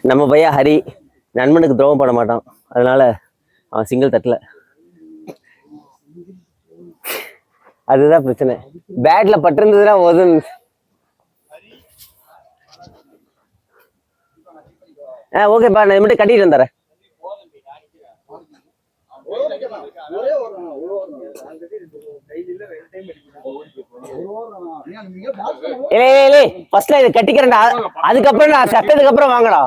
நம்ம பையன் ஹரி நண்பனுக்கு துரோகம் பண்ண மாட்டான், அதனால அவன் சிங்கிள் தட்டல. அதுதான் பிரச்சனை. பேட்ல பட்டிருந்ததுன்னா போதும். ஓகேப்பா, நான் மட்டும் கட்டிட்டு வந்துடுறேன். ஃபர்ஸ்ட்ல இது கட்டிக்கிறேன்டா, அதுக்கப்புறம் நான் சட்டத்துக்கு அப்புறம் வாங்கடா.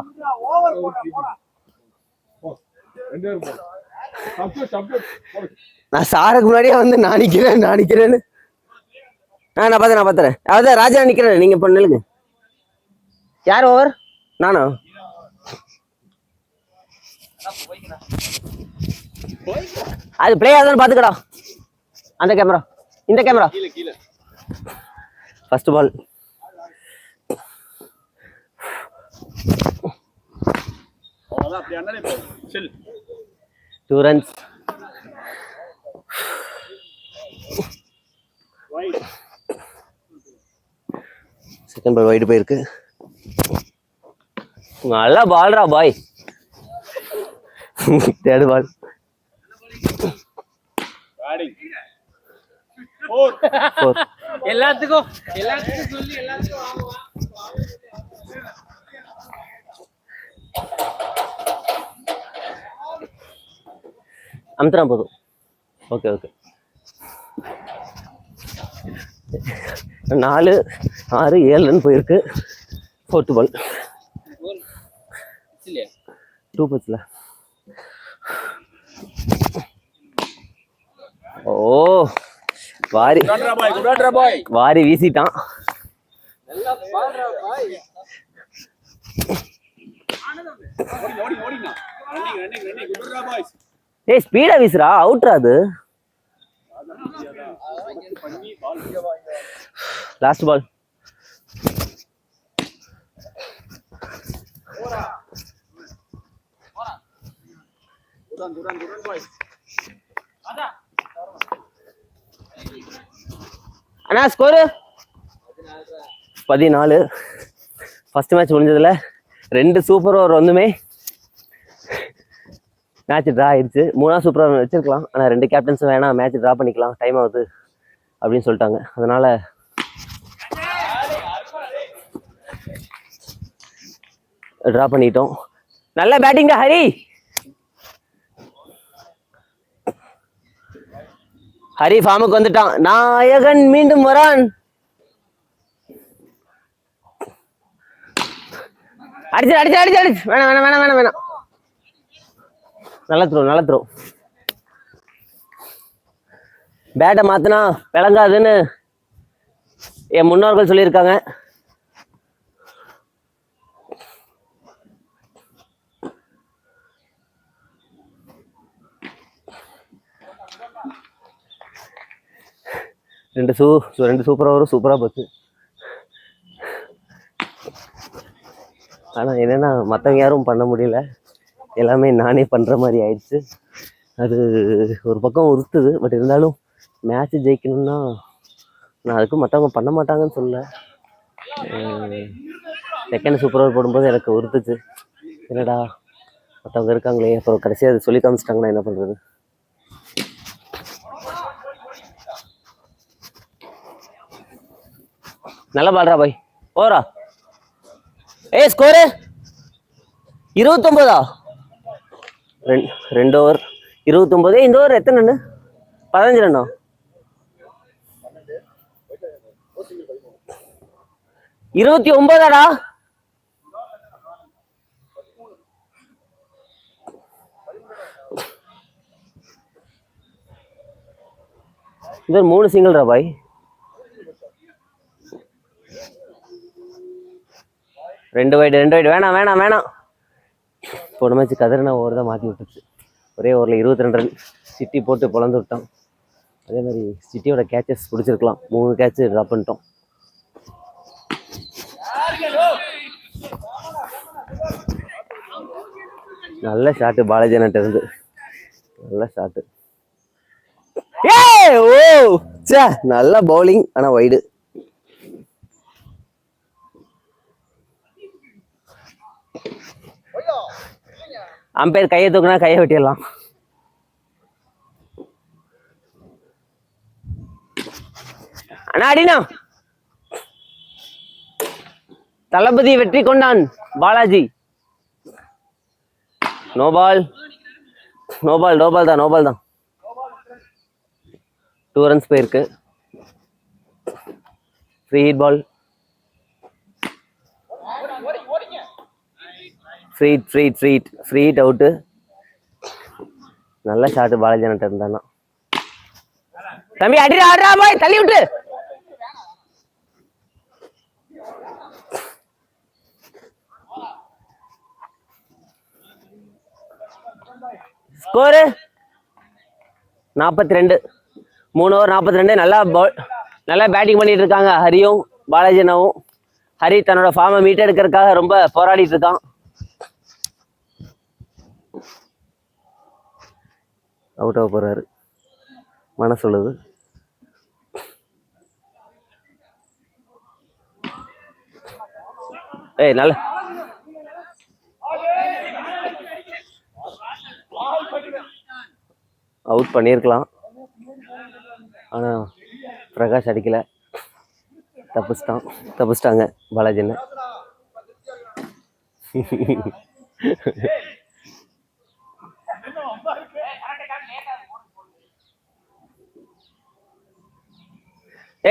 நான் சாருக்கு முன்னாடியே வந்து நான் நிக்கிறேன்னு. நான் பாத்துறேன். அதான் ராஜா நிக்கிறேன், நீங்க பண்ணுங்க. யார் ஓவர்? நானா? அது பிளே ஆகுதுன்னு பாத்துக்கடா. அந்த கேமரா, இந்த camera. First ball. Two runs. Second ball wide போயிருக்கு. நல்ல பால்ரா பாய். தேர்ட் பால். எல்லாத்துக்கும் சொல்லி எல்லாத்துக்கும் அமுத்துனா போதும். ஓகே 4, 6, 7 போயிருக்கு. ஃபோர்த் பால். 2 பட்ஸ்ல. ஓ வாரி வீசிட்டான். ஏய் ஸ்பீடா வீசுறா, அவுட்ரா அது. Last ball. அண்ணா ஸ்கோரு 14. ஃபர்ஸ்ட் மேட்ச் முடிஞ்சதுல 2 சூப்பர் ஓவர் வந்துமே மேட்ச் ட்ரா ஆயிடுச்சு. 3 சூப்பர் ஓவர் வச்சிருக்கலாம், ஆனால் 2 கேப்டன்ஸும் வேணாம், மேட்ச் ட்ரா பண்ணிக்கலாம், டைம் ஆகுது அப்படின்னு சொல்லிட்டாங்க. அதனால ட்ரா பண்ணிட்டோம். நல்ல பேட்டிங் தான் ஹரி. ஹரி ஃபார்முக்கு வந்துட்டான். நாயகன் மீண்டும் வரான். அடிச்சு வேணாம். நல்ல த்ரோ. பேட்டை மாத்தினா விளங்காதுன்னு என் முன்னோர்கள் சொல்லியிருக்காங்க. ரெண்டு சூப்பர் ஓவரும் சூப்பரா போச்சு. ஆனா என்னன்னா மற்றவங்க யாரும் பண்ண முடியல, எல்லாமே நானே பண்ற மாதிரி ஆயிடுச்சு. அது ஒரு பக்கம் உறுத்துது. பட் இருந்தாலும் மேட்ச் ஜெயிக்கணும்னா நான் அதுக்கும் மற்றவங்க பண்ண மாட்டாங்கன்னு சொல்ல. செகண்ட் சூப்பர் ஓவர் போடும்போது எனக்கு உறுத்துச்சு, என்னடா மற்றவங்க இருக்காங்களே, அப்புறம் கடைசியாக அது சொல்லி காமிச்சிட்டாங்கன்னா என்ன பண்றது. நல்ல பால்ரா பாய். ஓவரா? ஸ்கோரு 29. 2 ஓவர் 29. இந்த ஓவர் எத்தனை ரன்னு? 15 ரன்னா? 29 இந்த 3 சிங்கிள்ரா பாய். ரெண்டு வைடு வேணாம். போன மேட்ச் கதிரனா ஓவர் தான் மாற்றி விட்டுச்சு. ஒரே ஓவரில் 22 ரன் சிட்டி போட்டு பொழந்து விட்டோம். அதே மாதிரி சிட்டியோட கேச்சஸ் பிடிச்சிருக்கலாம், 3 கேட்ச் ட்ராப் பண்ணிட்டோம். நல்ல ஷாட்டு பாலாஜி அண்ணன்ட்ட இருந்து, நல்ல ஷாட்டு. நல்ல பவுலிங், ஆனா வைடு. அம்பையர் கையை தூக்குனா கையை வெட்டிடலாம். அண்ணா அடினா. தளபதி வெற்றி கொண்டான். பாலாஜி. நோபால் நோபால் நோபால் தான் நோபால் தான். 2 runs போயிருக்கு. Free hit ball. Free hit out. நல்ல ஷாட் பாலாஜி அண்ணன் இருந்தாலும். தம்பி அடிடா ஆடுறா பாய், தள்ளி விட்டு. ஸ்கோரு 42. 3 over 42. நல்லா பேட்டிங் பண்ணிட்டு இருக்காங்க ஹரியும் பாலாஜி அண்ணாவும். ஹரி தன்னோட ஃபார்மை மீட் எடுக்கிறதுக்காக ரொம்ப போராடிட்டு இருக்கான். அவுட் ஆக போறாரு மனசு சொல்லுது. ஏய் நல்ல அவுட் பண்ணியிருக்கலாம், ஆனா பிரகாஷ் அடிக்கல. தப்பிச்சிட்டாங்க பாலாஜி அண்ணன்.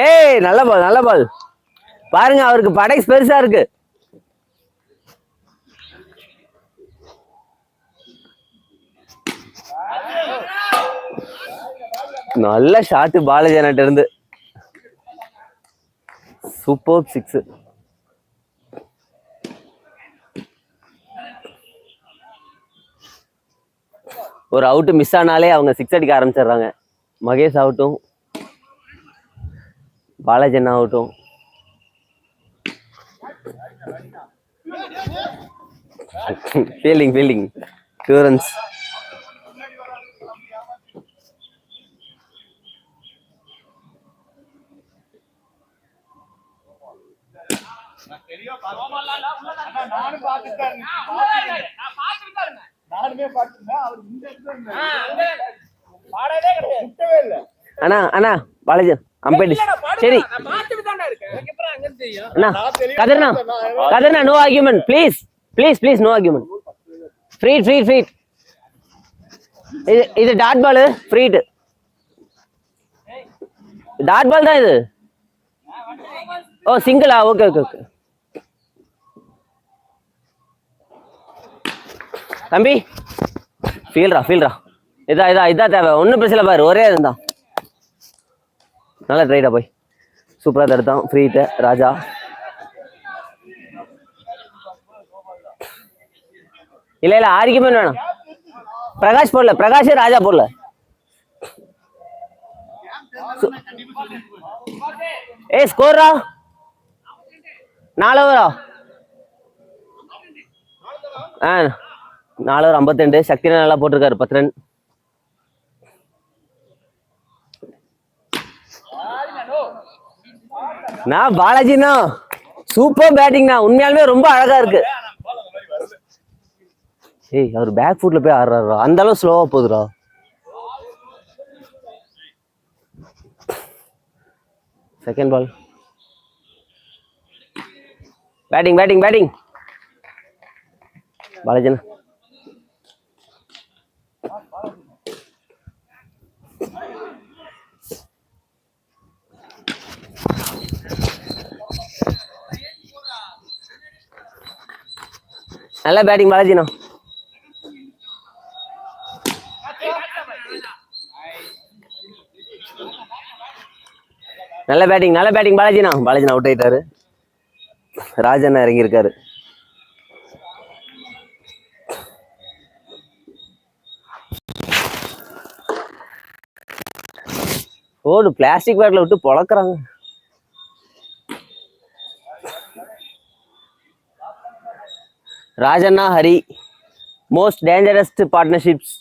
ஏய் நல்ல பால் பாருங்க, அவருக்கு படைஸ் பெருசா இருக்கு. நல்ல ஷாட் பாலாஜி அண்ணன் இருந்து. சூப்பர் 6. ஒரு அவுட் மிஸ் ஆனாலே அவங்க 6 அடிக்க ஆரம்பிச்சிடுறாங்க. மகேஷ் ஆகட்டும், பாலாஜி அண்ணா ஆகட்டும். Fielding 2 runs. அண்ணா பாலாஜி அம்பேடி சரி அண்ணா. கதிர்னா no argument please no argument. Free இது dot ball. Free dot ball தான் இது. ஓ சிங்கிளா? ஓகே. தம்பி ஃபீல்டா இதான் தேவை. ஒன்றும் பிரச்சனை பாரு, ஒரே இதுதான். நல்லா ட்ரைடா போய் சூப்பராக தடுத்தான். ஃப்ரீட்டு ராஜா. இல்ல ஆர்கியூமெண்ட் வேணாம். பிரகாஷ் போடல, பிரகாஷ் ராஜா போடல. ஏ ஸ்கோரா 4 over. 4 over 52. சக்தி நல்லா போட்டிருக்காரு 10 run. நான் பாலாஜிண்ணா சூப்பர் பேட்டிங்ண்ணா, உண்மையாலுமே ரொம்ப அழகா இருக்கு. ஏய் அவர் பேக் ஃபுட்ல போய் ஆடுறாரா, அந்த அளவு ஸ்லோவா போகுதுடா. Second ball. பேட்டிங் பாலாஜிண்ணா. நல்ல பேட்டிங் பாலாஜிண்ணா. நல்ல பேட்டிங் பாலாஜிண்ணா அவுட் ஆயிட்டாரு. ராஜண்ணா இறங்கி இருக்காரு. ஓடு பிளாஸ்டிக் பேட்ல விட்டு பொழக்கிறாங்க. ராஜண்ணா Hari most dangerousest partnerships.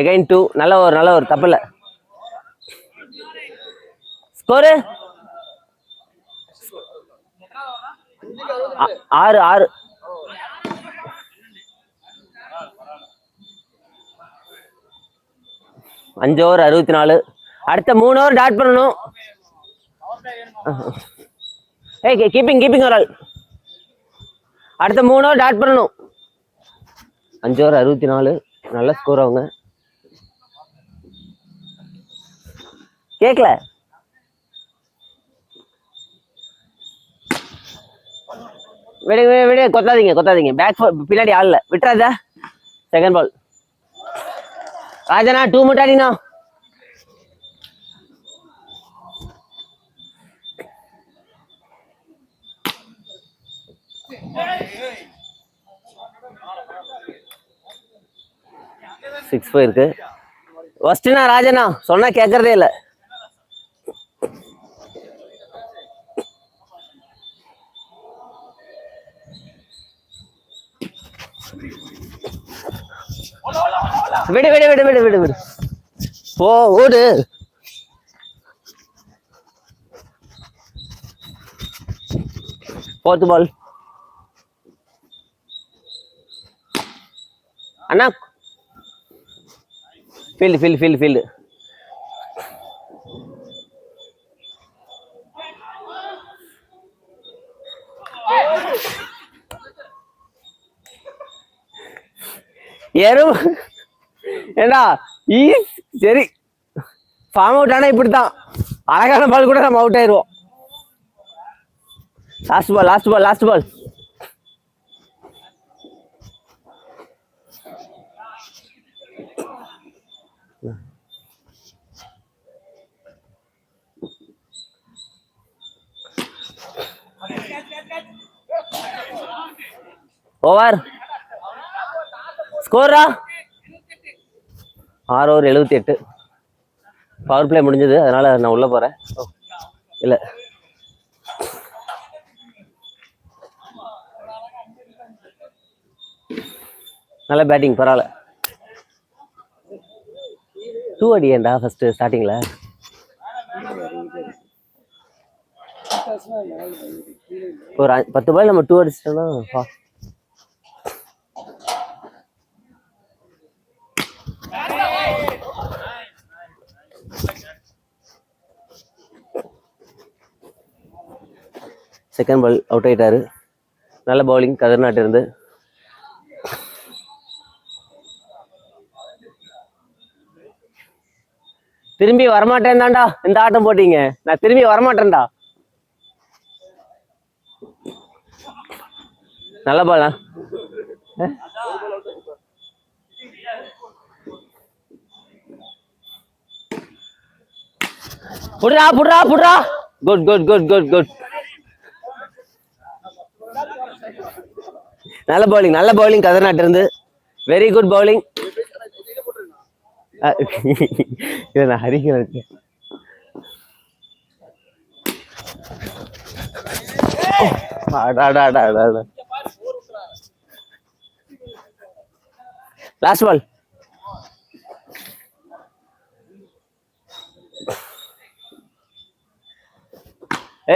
Again 2. நல்ல ஒரு தப்பில்ல. ஸ்கோரு 6 6. அஞ்சு ஓவர் 64. அடுத்த 3 ஓவர் டாட் பண்ணணும். ஏய் கீப்பிங் ஒரு ஆள். அடுத்த 3 ஓவர் டாட் பண்ணணும். 5 ஓவர் 64. நல்ல ஸ்கோர் அவங்க. கேட்கல. விடு கொத்தாதீங்க. பேக் பின்னாடி ஆள்ல விட்டுறாத. Second ball. ராஜனா 2 முட்டாடினா. சிக்ஸ் போயிருக்கு. ஃபர்ஸ்ட்னா ராஜனா சொன்னா கேட்கறதே இல்லை. விடு போ ஓடு. Fourth ball. அண்ணா ஃபீல்டு. ஏண்டா சரி ஃபார்ம் அவுட் ஆனா இப்படித்தான். அழகான பால் கூட நம்ம அவுட் ஆயிடுவோம். Last ball. ஓவர். ஸ்கோரா 6 ஓவர் 78. பவர் பிளே முடிஞ்சது, அதனால நான் உள்ள போறேன். இல்ல நல்ல பேட்டிங், பரவாயில்ல. 2 அடியேண்டா ஃபர்ஸ்ட் ஸ்டார்டிங்ல. ஒரு 10 பால் நம்ம 2 அடிச்சிட்டோம்னா செகண்ட் பால் அவுட் ஆயிட்டாரு. நல்ல பவுலிங் கதிர்நாட்டு இருந்து. திரும்பி வரமாட்டேன் தான்டா இந்த ஆட்டம் போட்டீங்க. நான் திரும்பி வரமாட்டேன்டா. நல்ல பாலா. புடுறா. குட். நல்ல பவுலிங் கதிர்நாட்டு இருந்து. Very good bowling. நான் ஹரிக்கிறேன். Last ball.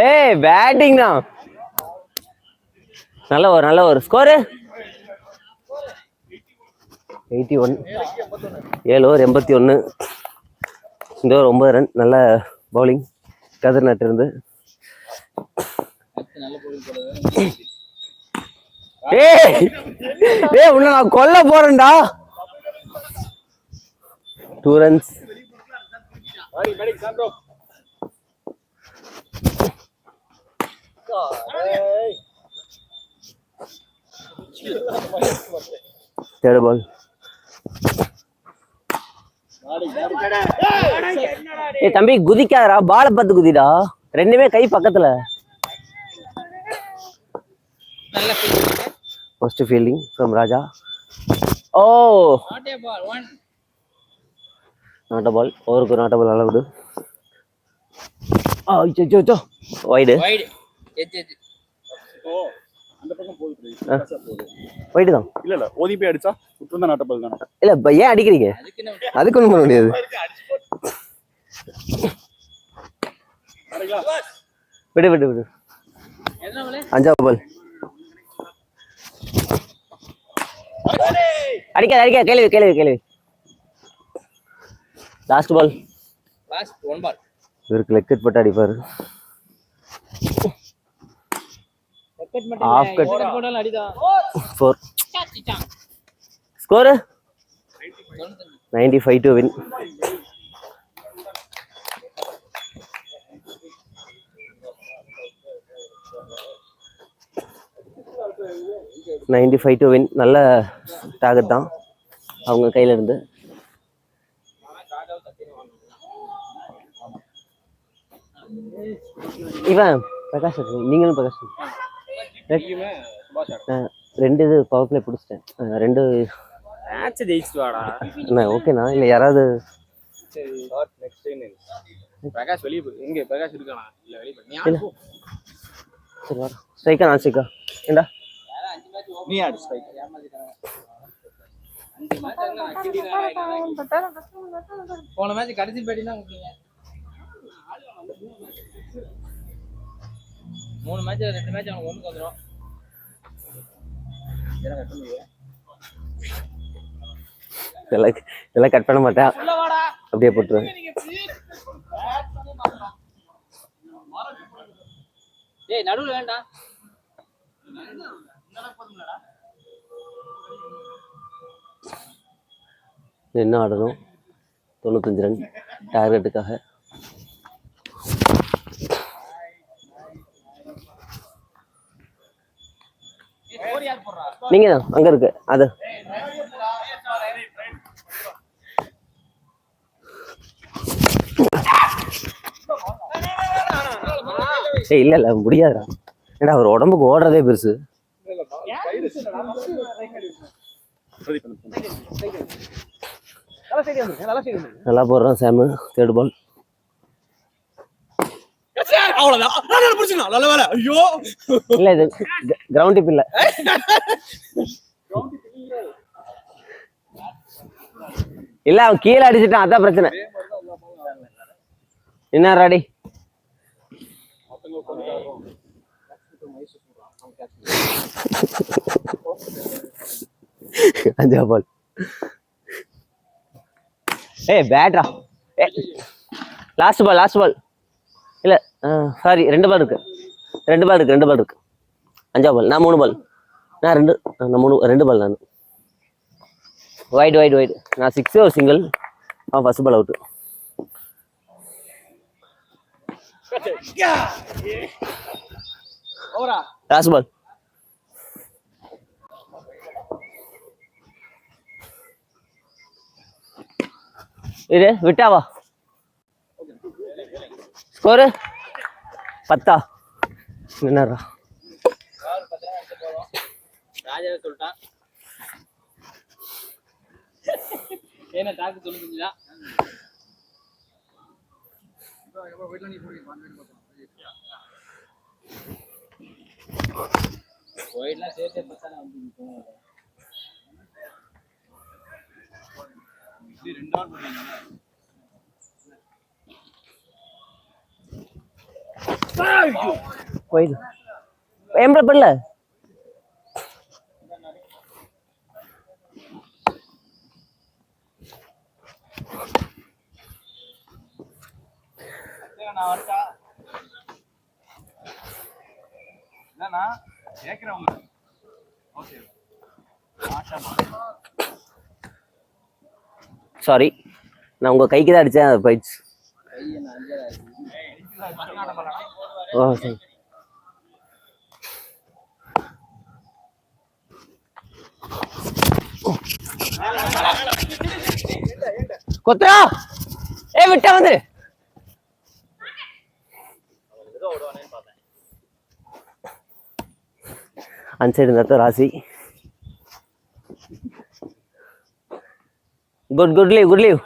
ஏய் பேட்டிங் தான். நல்ல ஒரு ஸ்கோரு 81. 7 ஓவர் 81. இந்த ஓவர் 9 ரன். நல்ல பவுலிங் கதிர்நாட்டு இருந்து. உன்ன நான் கொல்ல போறேன்டா. 2 runs. தேர்ட் பால். ஏய் தம்பி குதிக்காதடா, பாலை பார்த்து குதிடா. ரெண்டுமே கை பக்கத்துல. First fielding from Raja. ஓ நாட் பால். ஓவருக்கு நாட் பால் அலவுடு. அச்சோ வைடு. போயிட்டு தான். இல்ல ஓதி போய் அடிச்சா சுத்தம் நாட் பால் தானே. இல்ல ஏன் அடிக்கிறீங்க? அதுக்கு ஒண்ணும் பண்ண முடியாது. விடு. 5ஆவது பால். அடிக்காத கேள்வி last ball. Last one ball. இவருக்கு லெக்கெட் போட்டு அடிப்பாரு. ஆஃப் கட் போட்டாலும் அடிதான். 4. Score 95 to win. நல்ல டார்கெட் தான் அவங்க கையில இருந்து. இவன் பிரகாஷ், நீங்களும் பிரகாஷ். 2 இது பவர் பிளே பிடிச்சிட்டேன். 2 மேட்ச் ஜெயிச்சிட்டு வாடா. என்ன ஓகேண்ணா? இல்லை யாராவது சரி நெக்ஸ்ட் டைம் பிரகாஷ் வெளியே போய் எங்க பிரகாஷ் இருக்கானா? இல்ல வெளியே போய் சரி வா. ஸ்ட்ரைக்கா நான் ஸ்ட்ரைக்கா ஏண்டா நீ ஆடு ஸ்ட்ரைக். 5 மேட்ச் போன மேட்ச் கடைசி பேட்டி தான் கொடுத்தீங்க. 3 மேட்ச் 2 மேட்ச் அவனுக்கு ஒண்ணுக்கு வந்துடும். இதெல்லாம் கட் பண்ண மாட்டேன், அப்படியே போட்டுருவேன். ஏய் நடுவுல வேண்டாம். என்ன ஆடணும்? 95 ரன் டார்கெட்டுக்காக. நீங்க தான் அங்க இருக்கு அது. இல்ல முடியாதுடா. ஏடா அவர் உடம்புக்கு ஓடுறதே பெருசு. நல்லா போடுறான் சாமு. 3rd பால். இல்ல இது கிரவுண்ட் டிப் இல்ல. இல்ல அவன் கீழே அடிச்சுட்டான், அதான் பிரச்சனை. என்ன ராடி? அஞ்சா பால். பேட்ரா. Last ball. இல்ல சாரி, 2 பால் இருக்கு. 2 பால் இருக்கு. 5ஆம் பால். நான் 3 பால். நான் 2 பால். நான் வைடு. நான் 6 ஒரு சிங்கிள். அவன் first ball out. Last ball. இது விட்டாவா? ஸ்கோரு 10. என்னடா ராஜாவே சொல்லிட்டான். என்ன டாக்கு சொல்லுங்களா? ஒயிட்லாம் சேர்த்தே பத்தானே வந்து நிக்கும். இது 2 ஆர் பண்ணீங்க. போயிடு. எம்பள பண்ணல. நான் வரட்டா? என்னன்னா கேக்குறவங்க. ஓகே. சாரி, நான் உங்க கைக்கு தான் அடிச்சேன், அது போயிடுச்சு. ஓ சரி. கொத்தா விட்டா வந்து அன்சைடு இருந்தா ராசி. Good leave.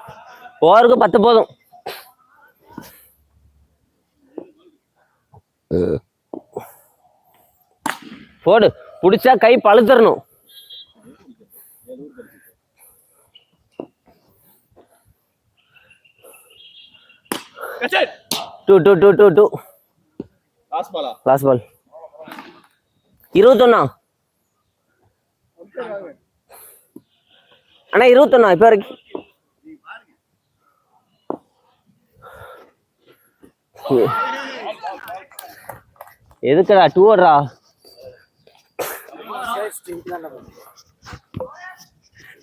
ஓவருக்கு 10 போதும். போடு, புடிச்சா கை பழுத்தரணும். டூ. Last ball. 21. அண்ணா 21 இப்போ வரைக்கும். எதுக்குடா 2 ஓடுறா?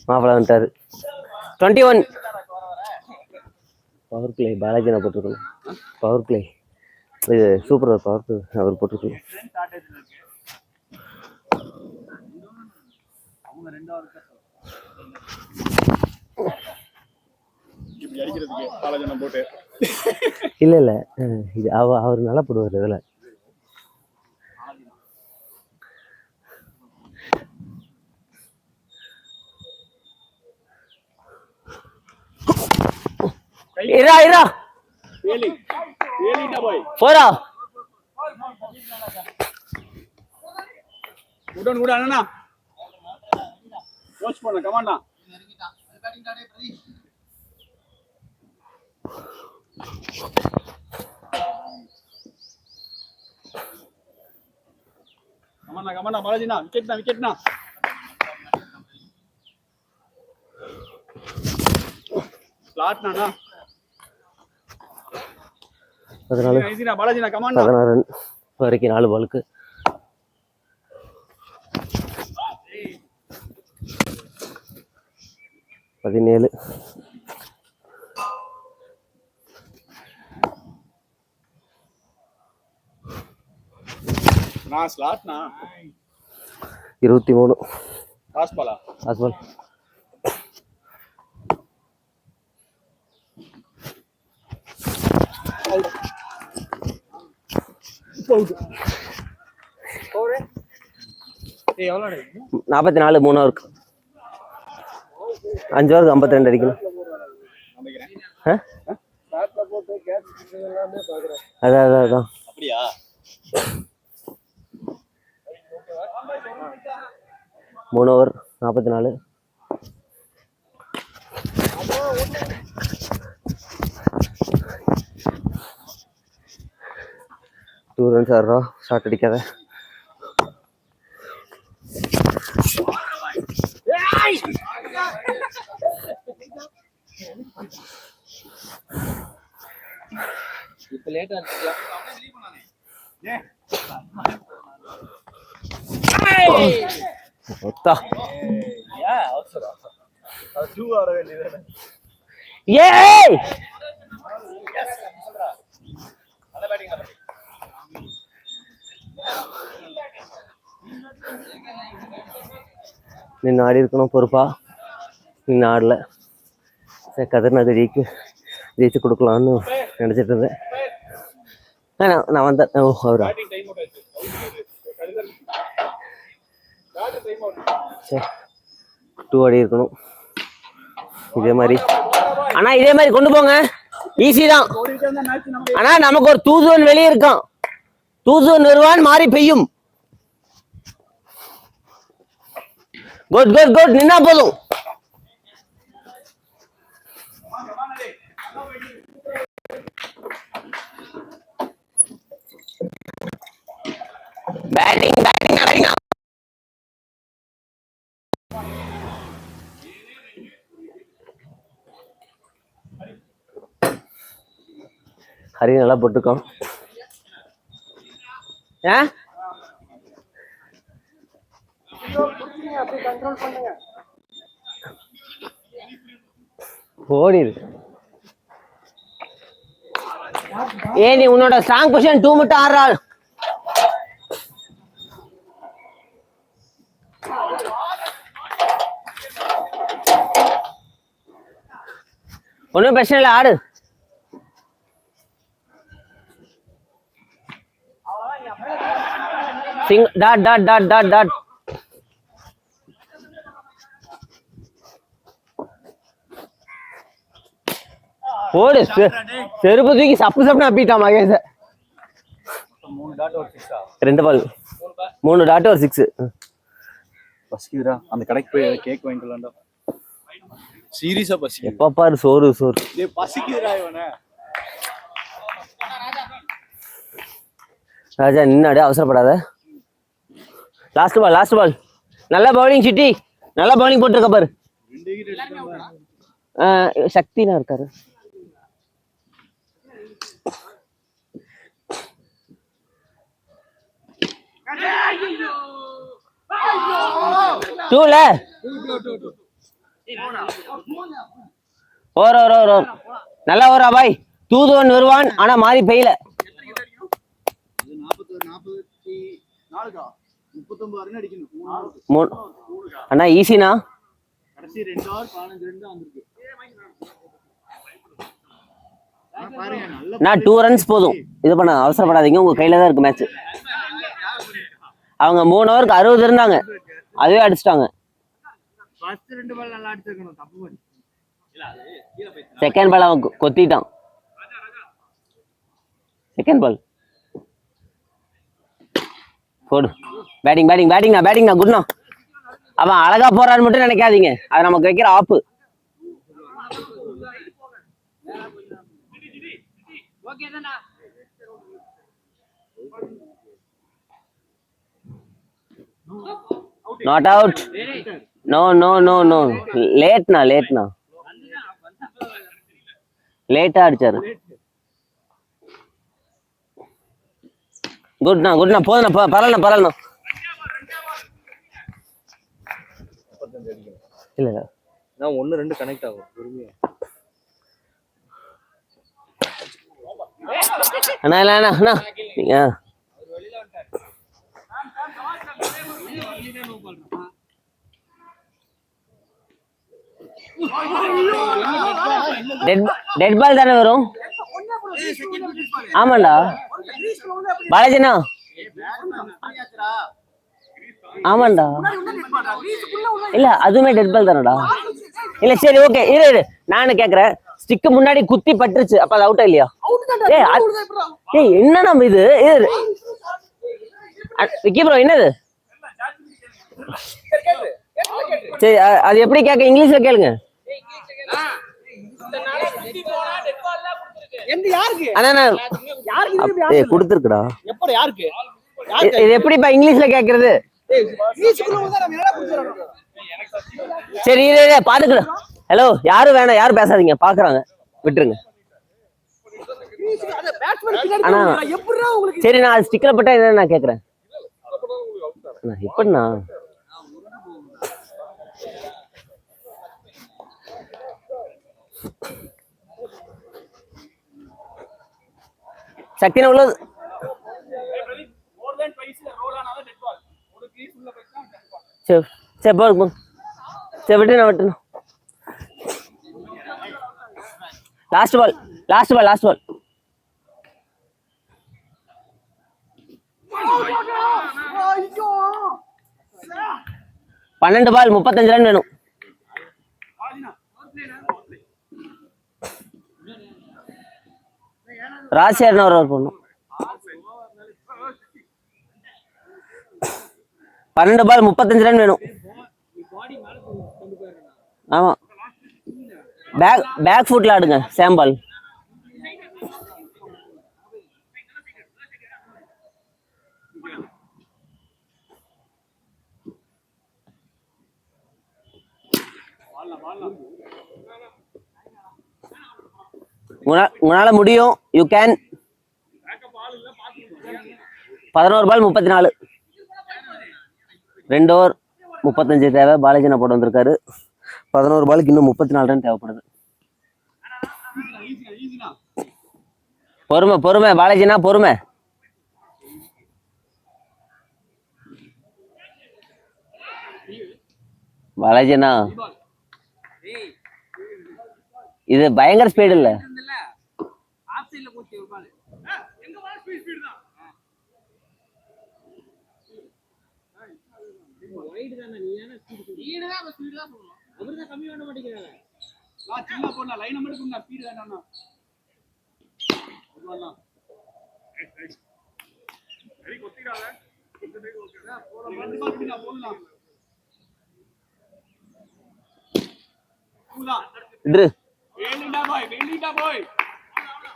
மாப்பிள்ள வந்துட்டாரு. 21 பவர் பிளே பாலாஜி நான் போட்டுருக்கணும். பவர் பிளே இது சூப்பர் பவர் பிளே அவர் போட்டிருக்கணும். இல்ல இல்ல இது அவர் நல்லா போடுவார் இதுல. இரா இரா போரா உடன் கூட அண்ணா வாட்ச் பண்ணு கமாண்டா. கமாண்டா பாலாஜினா விக்கெட்னா ஸ்லாட்னா 14 பாலாஜினா கமாண்டா 16 ரன் வரைக்கும் 4 பாலுக்கு. பதினேழு. நான் ஸ்லாட்னா 23 பாஸ் பாலா பால். ஏய் எவ்வளவு 44 3 ஓவருக்கு 5 ஓவருக்கு 52 அடிக்கணும். அதான் அப்படியா? 3 ஓவர் 44. டூ ரன்ஸ் ஆடுறோம். ஷார்ட் அடிக்காத. இப்ப லேட்டா ஒத்தா ஏய் நின்று ஆடி இருக்கணும் பொறுப்பா. நின்று ஆடல. சரி கதிர்நாத் ஜெயிச்சு கொடுக்கலான்னு நினச்சிட்டு இருந்தேன். நான் வந்தேன். ஓ அவரா சரி 2 ஆடி இருக்கணும். இதே மாதிரி அண்ணா இதே மாதிரி கொண்டு போங்க. ஈஸி தான் ஆனா நமக்கு ஒரு தூதுவன் வெளியே இருக்கான். தூதுவன் வருவான் மாறி பெய்யும். குட் குட் குட் நின்னா போதும். பேட்டிங் அடிங்க. ஹரி நல்லா போட்டுருக்கோம். ஓடிடு. நீ உன்னோட ஸ்ட்ராங் பொசிஷன் 2 மட்டும் ஆடுறா. ஒன்றும் பிரச்சனை இல்லை ஆடு. Dot dot dot dot dot. ஓடு. செருப்பு தூக்கி சப்புன்னு அப்பிட்டான் மகேஷ். 2 பால் 3 டாட் ஒரு 6. பசிக்குதுடா. அந்த கடைக்கு போய் கேக் வாங்கிக்கலாம்டா. சீரியஸா பசிக்குது. எப்ப பாரு சோறு. டேய் பசிக்குதுடா இவனே. ராஜா நின்னாடே அவசரப்படாத. லாஸ்ட் பால் நல்ல பவுலிங் சிட்டி. நல்ல பவுலிங் போட்டுருக்க பாரு. சக்தினா இருக்காரு. டூல ஓர் நல்லா ஓரா பாய். தூதுவன் வருவான் ஆனா மாறி பெய்யல. அண்ணா ஈஸினா நான் 2 runs போதும். இது பண்ண அவசரப்படாதீங்க, உங்க கையில தான் இருக்கு மேட்ச். அவங்க 3 ஓவருக்கு 60 இருந்தாங்க, அதுவே அடிச்சிட்டாங்க. செகண்ட் பால் அவன் கொத்திட்டான். செகண்ட் பால் போடு. பேட்டிங்னா குட்னா. அவன் அழகா போறான்னு மட்டும் நினைக்காதீங்க, அது நமக்கு வைக்கிற ஆப்பு. Not out. No. லேட்னா லேட்டா அடிச்சாரு. குட்னா போதுண்ணா, பரவாயில்ல. இல்ல நான் 1-2 கனெக்ட் ஆகும் பொறுமையா. அண்ணா டெட் பால் தானே வரும். ஆமாண்டா பாலாஜினா, ஆமாண்டா. இல்ல அதுவுமே டெட் பால் தானடா. இல்ல சரி ஓகே, இரு நானு கேக்குறேன். ஸ்டிக்கு முன்னாடி குத்தி பட்டுருச்சு, அப்ப அது அவுட்டா இல்லையா? ஏய் என்ன நம்ம இது விக்கி ப்ரோ என்னது? சரி அது எப்படி கேட்க, இங்கிலீஷ்ல கேளுங்க. குடுத்துருக்குடா. இது எப்படிப்பா இங்கிலீஷ்ல கேக்குறது? சரி பாத்துக்கலாம். ஹலோ யாரும் வேணாம், யாரும் பேசாதீங்க, பாக்குறாங்க, விட்டுருங்க. ஆனா சரி நான் ஸ்டிக்கர் பட்டா என்ன நான் கேக்குறேன். எப்படிண்ணா சக்தினா உள்ளது. சரி போதும். சரி விட்டுனா. லாஸ்ட் பால் 12 பால் 35 ரன் வேணும். ராசியார் ஒரு பொண்ணு. 12 பால் 35 ரன் வேணும். ஆமா பேக் ஃபுட்ல ஆடுங்க சாம்பால். உங்களால முடியும், யூ கேன். 11 பால் 34, 2 ஓவர் 35 தேவை. பாலாஜினா போட்டு வந்திருக்காரு. 11 பாலுக்கு இன்னும் 34 ரன் தேவைப்படுது. பொறுமை பாலாஜினா பொறுமை. பாலாஜினா இது பயங்கர ஸ்பீடு இல்ல.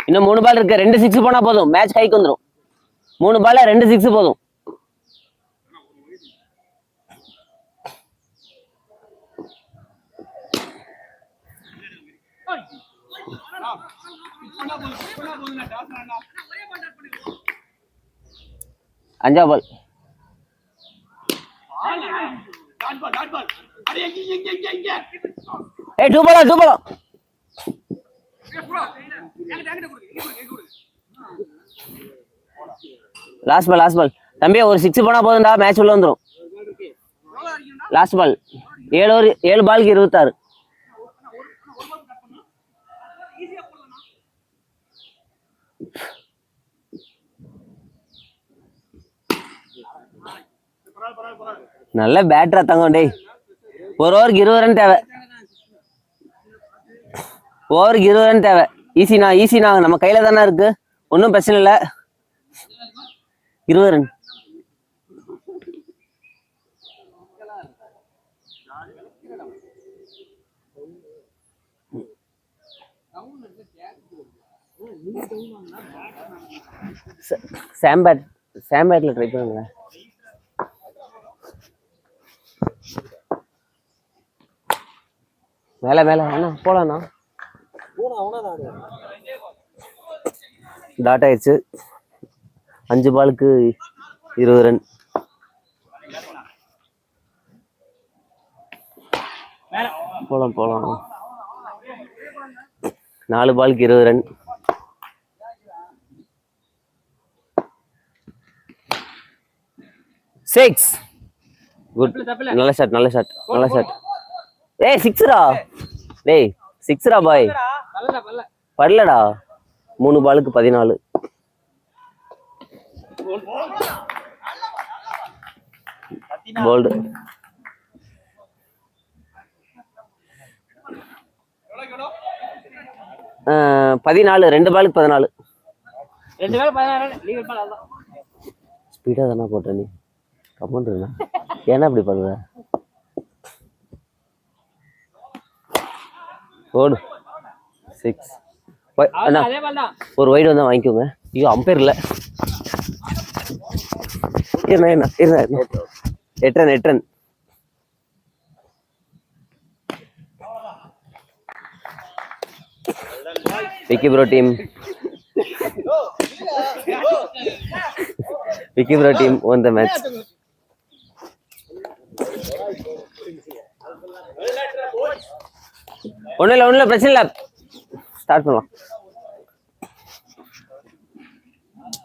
இன்னும் 3 பால் இருக்கு. 2 6 போனா போதும், மேட்ச் கைக்கு வந்துடும். 3 பால்ல 2 6 போதும். அஞ்சா பால். ஏய் 2 பாலா 2 பாலா. லாஸ்ட் பால் தம்பி, ஒரு 6 போனா போதும்டா, மேட்ச் உள்ள வந்துரும். Last ball. 7 பாலுக்கு 26. நல்ல பேட்டரா தங்கம் டேய். ஒரு ஓவருக்கு 20 ரன் தேவை. ஓவருக்கு 20 ரன் தேவை. ஈஸினா நம்ம கையில தானே இருக்கு, ஒன்றும் பிரச்சனை இல்லை. 20 ரன். சாம் பேட்ல ட்ரை பண்ணுங்க. மேல அண்ணா போலாண்ணா. டாட் ஆயிடுச்சு. 5 பாலுக்கு 20 ரன். போலாம் 4 பாலுக்கு 20 ரன். சிக்ஸ். குட். நல்ல ஷாட். ஏய் 6ரா. டேய் 6ரா பாய். பரலடா. 3 பாலுக்கு 14. போல்டு. 14. 2 பாலுக்கு 14. ஸ்பீடா தானே போட்ட நீ. கமெண்ட்னா ஏன்னா இப்படி பண்ணுற? ஓடு. 6. அண்ணா ஒரு வைடு வந்தால் வாங்கிக்கோங்க. ஐயோ அம்பேர் இல்லை. இருண்ணா 8 run. Vicky bro team won the match. ஒன்றும் இல்லை பிரச்சனை இல்லை. ஸ்டார்ட் பண்ணலாம்.